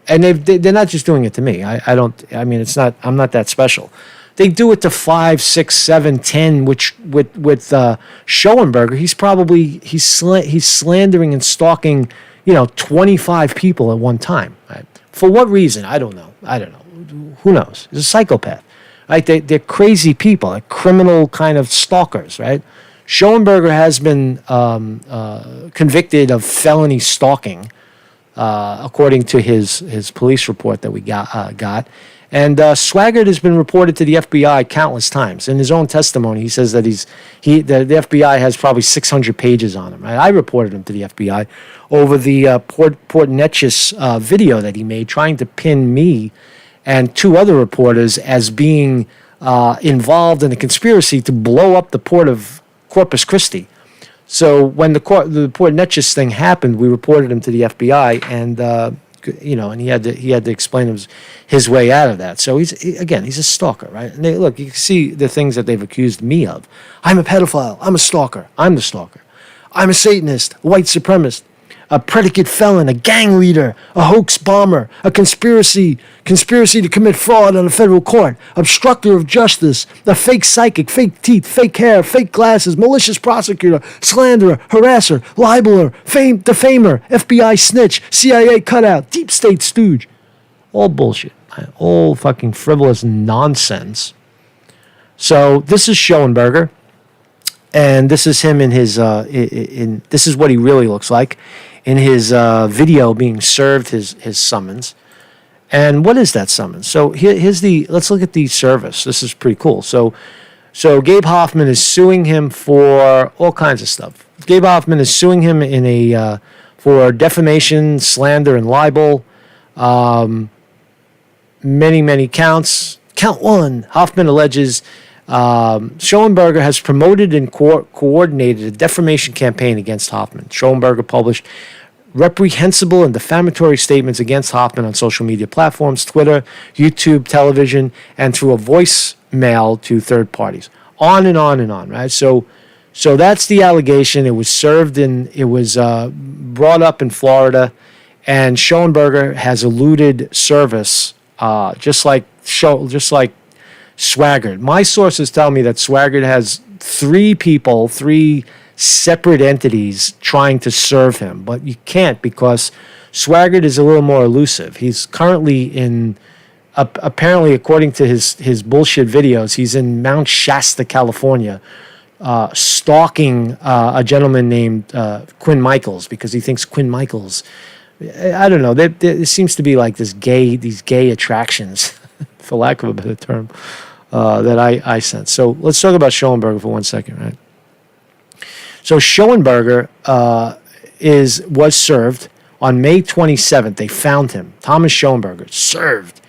and they're not just doing it to me. I'm not that special. They do it to 5, 6, 7, 10, which with Schoenberger, he's slandering and stalking, 25 people at one time. Right? For what reason? I don't know. Who knows? He's a psychopath. Right? They're crazy people, like criminal kind of stalkers, right? Schoenberger has been convicted of felony stalking, according to his police report that we got. And Swaggart has been reported to the FBI countless times. In his own testimony, he says that the FBI has probably 600 pages on him. I reported him to the FBI over the Port Neches video that he made, trying to pin me and 2 other reporters as being involved in a conspiracy to blow up the port of Corpus Christi. So when the Port Neches thing happened, we reported him to the FBI, and he had to explain his way out of that. So he's a stalker, right? And look, you can see the things that they've accused me of. I'm a pedophile. I'm a stalker. I'm the stalker. I'm a Satanist, a white supremacist, a predicate felon, a gang leader, a hoax bomber, a conspiracy to commit fraud on a federal court, obstructor of justice, a fake psychic, fake teeth, fake hair, fake glasses, malicious prosecutor, slanderer, harasser, libeler, defamer, FBI snitch, CIA cutout, deep state stooge. All bullshit. All fucking frivolous nonsense. So this is Schoenberger. And this is him in his, this is what he really looks like in his video being served his summons. And what is that summons? So let's look at the service. This is pretty cool. So Gabe Hoffman is suing him for all kinds of stuff. Gabe Hoffman is suing him for defamation, slander, and libel. Many counts. Count one. Hoffman alleges Schoenberger has promoted and coordinated a defamation campaign against Hoffman. Schoenberger published reprehensible and defamatory statements against Hoffman on social media platforms, Twitter, YouTube, television, and through a voicemail to third parties. On and on and on, right? So that's the allegation. It was brought up in Florida, and Schoenberger has eluded service, just like Swaggart. My sources tell me that Swaggart has three separate entities trying to serve him, but you can't because Swaggart is a little more elusive. He's currently apparently according to his bullshit videos, he's in Mount Shasta, California, stalking a gentleman named Quinn Michaels because he thinks Quinn Michaels, I don't know, there seems to be like these gay attractions, for lack of a better term, that I sense. So let's talk about Schoenberger for 1 second, right? So Schoenberger was served on May 27th. They found him, Thomas Schoenberger, served,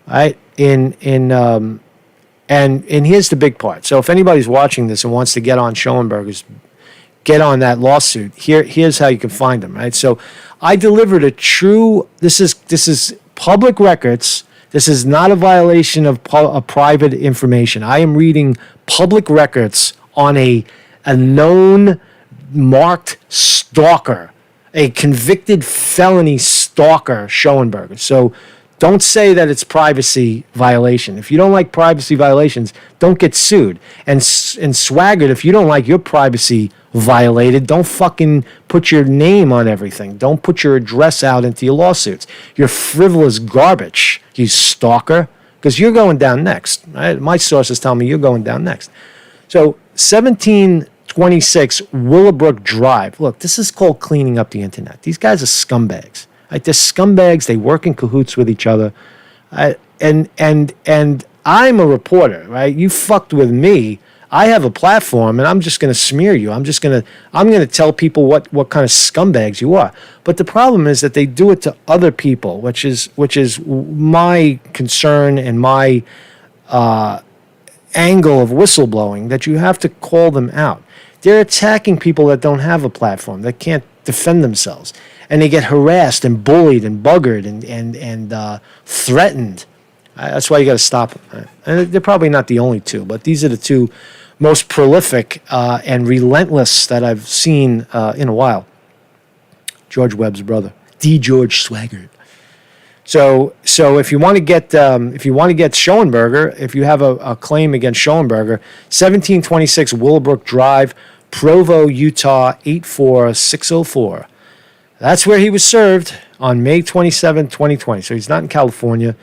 right? And here's the big part. So if anybody's watching this and wants to get on that lawsuit, here's how you can find him, right? So I delivered this is public records. This is not a violation of private information. I am reading public records on a known marked stalker, a convicted felony stalker, Schoenberger. So don't say that it's privacy violation. If you don't like privacy violations, don't get sued. And Swaggart, if you don't like your privacy violated, don't fucking put your name on everything. Don't put your address out into your lawsuits. You're frivolous garbage, you stalker, because you're going down next. Right? My sources tell me you're going down next. So 1726 Willowbrook Drive. Look, this is called cleaning up the internet. These guys are scumbags. Right? They're scumbags. They work in cahoots with each other. And I'm a reporter, right? You fucked with me. I have a platform, and I'm just going to smear you. I'm going to tell people what kind of scumbags you are. But the problem is that they do it to other people, which is my concern and my angle of whistleblowing, that you have to call them out. They're attacking people that don't have a platform, that can't defend themselves, and they get harassed and bullied and buggered and threatened. That's why you got to stop them. Right? And they're probably not the only two, but these are the two most prolific and relentless that I've seen in a while. George Webb's brother, D. George Swaggart. So if you want to get Schoenberger, if you have a claim against Schoenberger, 1726 Willowbrook Drive, Provo, Utah 84604. That's where he was served on May 27, 2020. So he's not in California.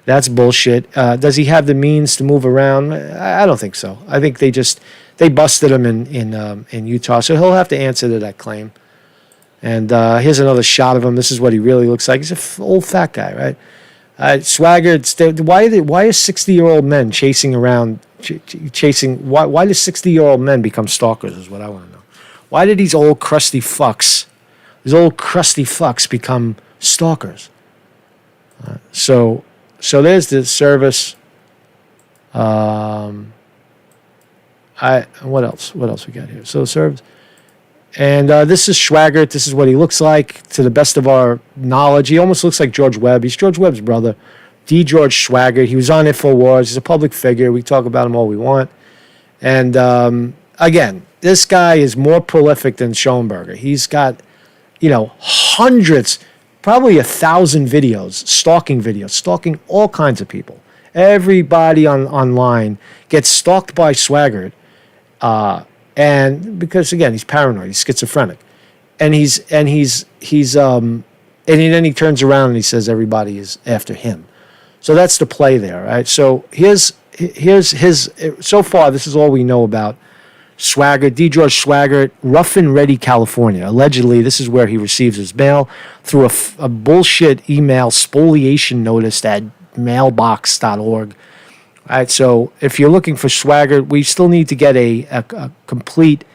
That's bullshit. Does he have the means to move around? I don't think so. I think they busted him in Utah, so he'll have to answer to that claim. And here's another shot of him. This is what he really looks like. He's an old fat guy, right? Swaggart. Why are 60-year-old men chasing around? Why do 60-year-old men become stalkers? Is what I want to know. Why did these old crusty fucks become stalkers? So there's the service. What else we got here? So service, And this is Schwaggart. This is what he looks like to the best of our knowledge. He almost looks like George Webb. He's George Webb's brother, D. George Schwaggart. He was on InfoWars. He's a public figure. We talk about him all we want. And again, this guy is more prolific than Schoenberger. He's got, hundreds, probably 1,000 videos, stalking all kinds of people. Everybody online gets stalked by Schwaggart. And because again, he's paranoid, he's schizophrenic, and then he turns around and he says everybody is after him. So that's the play there, right? So here's his. So far, this is all we know about Schwaggart, D. George Schwaggart, Rough and Ready, California. Allegedly, this is where he receives his mail through a bullshit email spoliation notice at mailbox.org. All right, so if you're looking for Schwaggart, we still need to get a complete,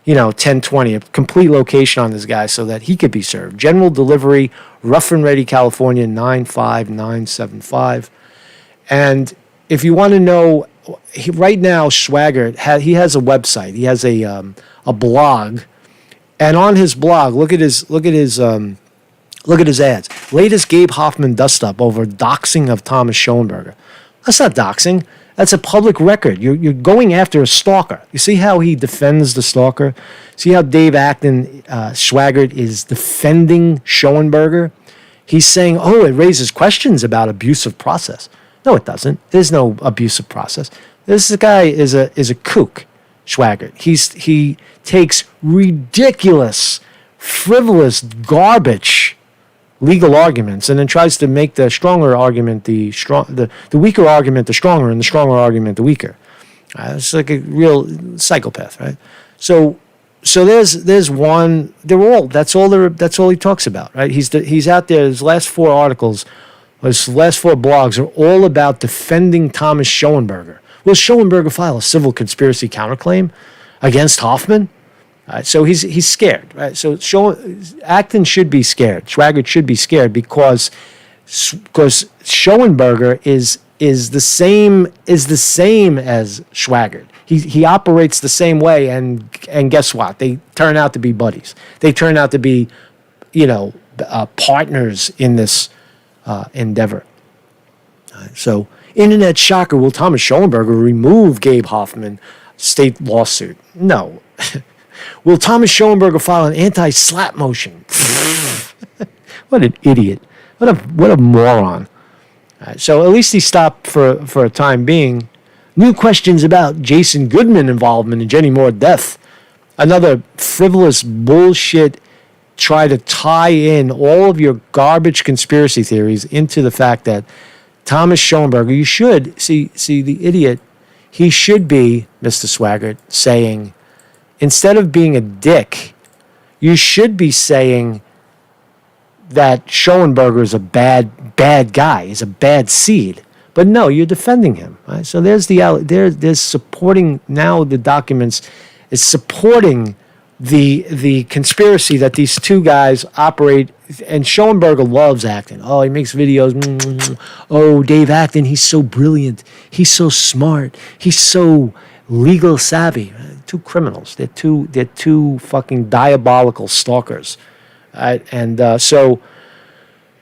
1020, a complete location on this guy so that he could be served. General delivery, Rough and Ready, California, 95975. And if you want to know, right now Schwaggart he has a website. He has a blog, and on his blog, look at his ads. Latest Gabe Hoffman dust up over doxing of Thomas Schoenberger. That's not doxing. That's a public record. You're going after a stalker. You see how he defends the stalker? See how Dave Acton Schwaggart is defending Schoenberger? He's saying, it raises questions about abusive process. No, it doesn't. There's no abusive process. This guy is a kook, Schwaggart. He takes ridiculous, frivolous garbage legal arguments and then tries to make the stronger argument the weaker argument the stronger, and the stronger argument the weaker. It's like a real psychopath, right? So there's one. That's all he talks about, right? He's out there. His last 4 articles, his last 4 blogs are all about defending Thomas Schoenberger. Will Schoenberger file a civil conspiracy counterclaim against Hoffman? So he's scared, right? So Acton should be scared. Schwaggart should be scared because Schoenberger is the same as Schwaggart. He operates the same way, and guess what? They turn out to be buddies. They turn out to be, partners in this endeavor. So, internet shocker: will Thomas Schoenberger remove Gabe Hoffman state lawsuit? No. Will Thomas Schoenberger file an anti-slap motion? What an idiot. What a moron. So at least he stopped for a time being. New questions about Jason Goodman involvement in Jenny Moore death. Another frivolous bullshit try to tie in all of your garbage conspiracy theories into the fact that Thomas Schoenberger, you should see the idiot, he should be, Mr. Schwaggart, saying, instead of being a dick, you should be saying that Schoenberger is a bad guy. He's a bad seed. But no, you're defending him. Right? So there's there's supporting now the documents is supporting the conspiracy that these two guys operate. And Schoenberger loves Acton. Oh, he makes videos. Oh, Dave Acton, he's so brilliant. He's so smart. He's so legal savvy. Two criminals. They're two fucking diabolical stalkers. Right? And so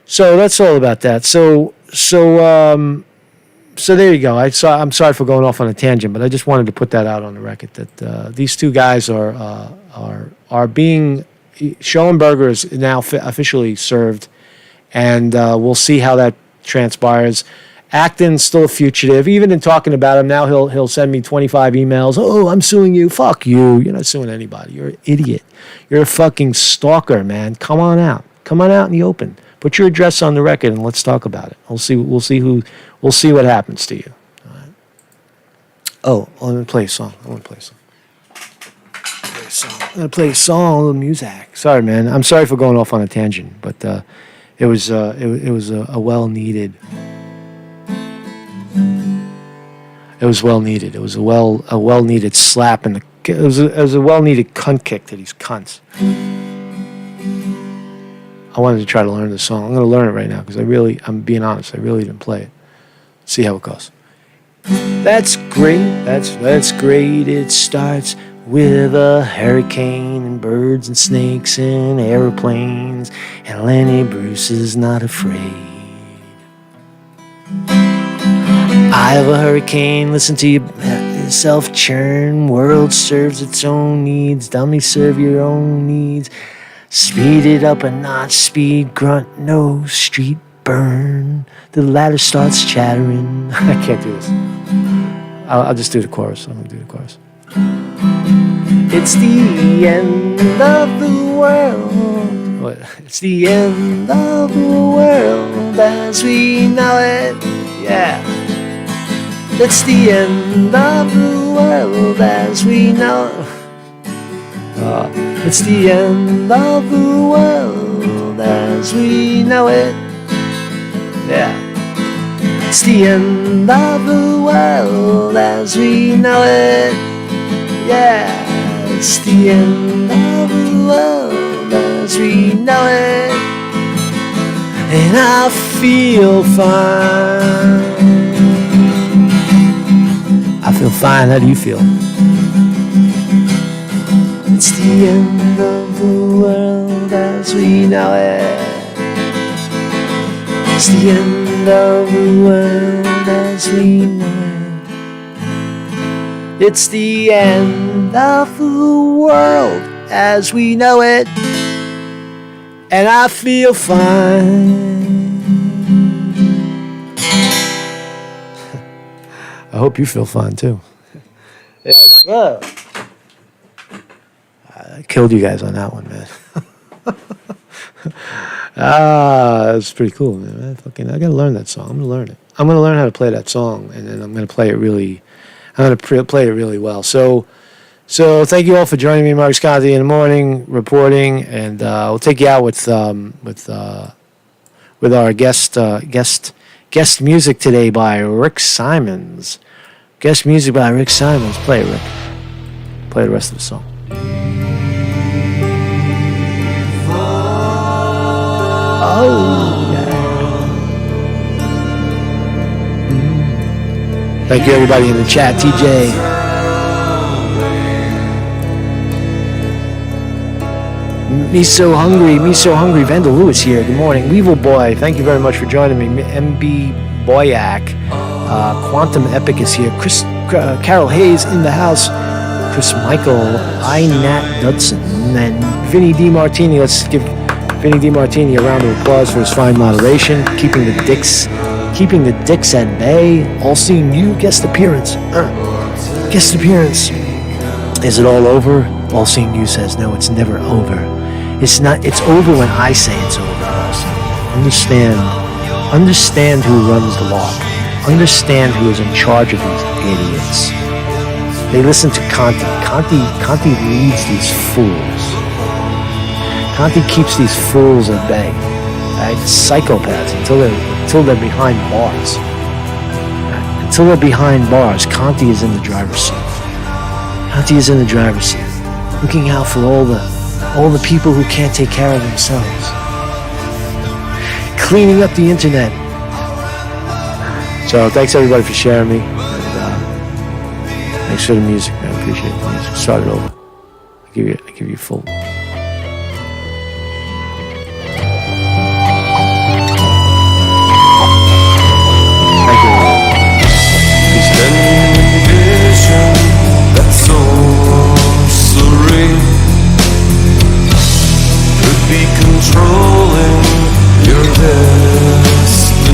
that's all about that. So there you go. I'm sorry for going off on a tangent, but I just wanted to put that out on the record that these two guys are being. Schoenberger is now officially served, and we'll see how that transpires. Acton's still a fugitive. Even in talking about him now, he'll send me 25 emails. Oh, I'm suing you. Fuck you. You're not suing anybody. You're an idiot. You're a fucking stalker, man. Come on out. Come on out in the open. Put your address on the record and let's talk about it. We'll see what happens to you. All right. Oh, I'm gonna play a song. I'm gonna play a song, a little music. Sorry, man. I'm sorry for going off on a tangent, but it was a well needed. It was well needed. It was a well needed slap in the. It was a well needed cunt kick to these cunts. I wanted to try to learn the song. I'm going to learn it right now because I'm being honest, I really didn't play it. See how it goes. That's great. That's great. It starts with a hurricane and birds and snakes and airplanes, and Lenny Bruce is not afraid. I have a hurricane, listen to yourself churn. World serves its own needs, dummy serve your own needs. Speed it up a notch, speed grunt, no street burn. The ladder starts chattering. I can't do this. I'll just do the chorus. I'm gonna do the chorus. It's the end of the world. What? It's the end of the world as we know it. Yeah. It's the end of the world as we know it. It's the end of the world as we know it. Yeah. It's the end of the world as we know it. Yeah. It's the end of the world as we know it. And I feel fine. I feel fine. How do you feel? It's the end of the world as we know it. It's the end of the world as we know it. It's the end of the world as we know it. And I feel fine. I hope you feel fine too. Whoa. I killed you guys on that one, man. That's pretty cool, man. I gotta learn that song. I'm gonna learn it. I'm gonna learn how to play that song, and then I'm gonna play it really. I'm gonna play it really well. So thank you all for joining me, Mark Conte, in the morning reporting, and we'll take you out with our guest music today by Rick Simons. Guest music by Rick Simons. Play it, Rick. Play the rest of the song. Oh, yeah. Thank you, everybody in the chat. TJ. Me so hungry. Vandal Lewis here. Good morning. Weevil Boy, thank you very much for joining me. MB Boyak. Quantum Epic is here. Carol Hayes in the house. Chris Michael. Nat Dudson. And Vinny DiMartini. Let's give Vinny DiMartini a round of applause for his fine moderation, keeping the dicks at bay. All seeing you guest appearance. Guest appearance. Is it all over? All seeing you says no. It's never over. It's not. It's over when I say it's over. Understand who runs the law. Understand who is in charge of these idiots. They listen to Conte. Conte leads these fools. Conte keeps these fools at bay, right? Psychopaths until they're behind bars. Right? Until they're behind bars, Conte is in the driver's seat. Conte is in the driver's seat, looking out for all the people who can't take care of themselves, cleaning up the internet. So thanks everybody for sharing me, and thanks for the music, man. I appreciate the music. Start it over. I give you full. Controlling your destiny.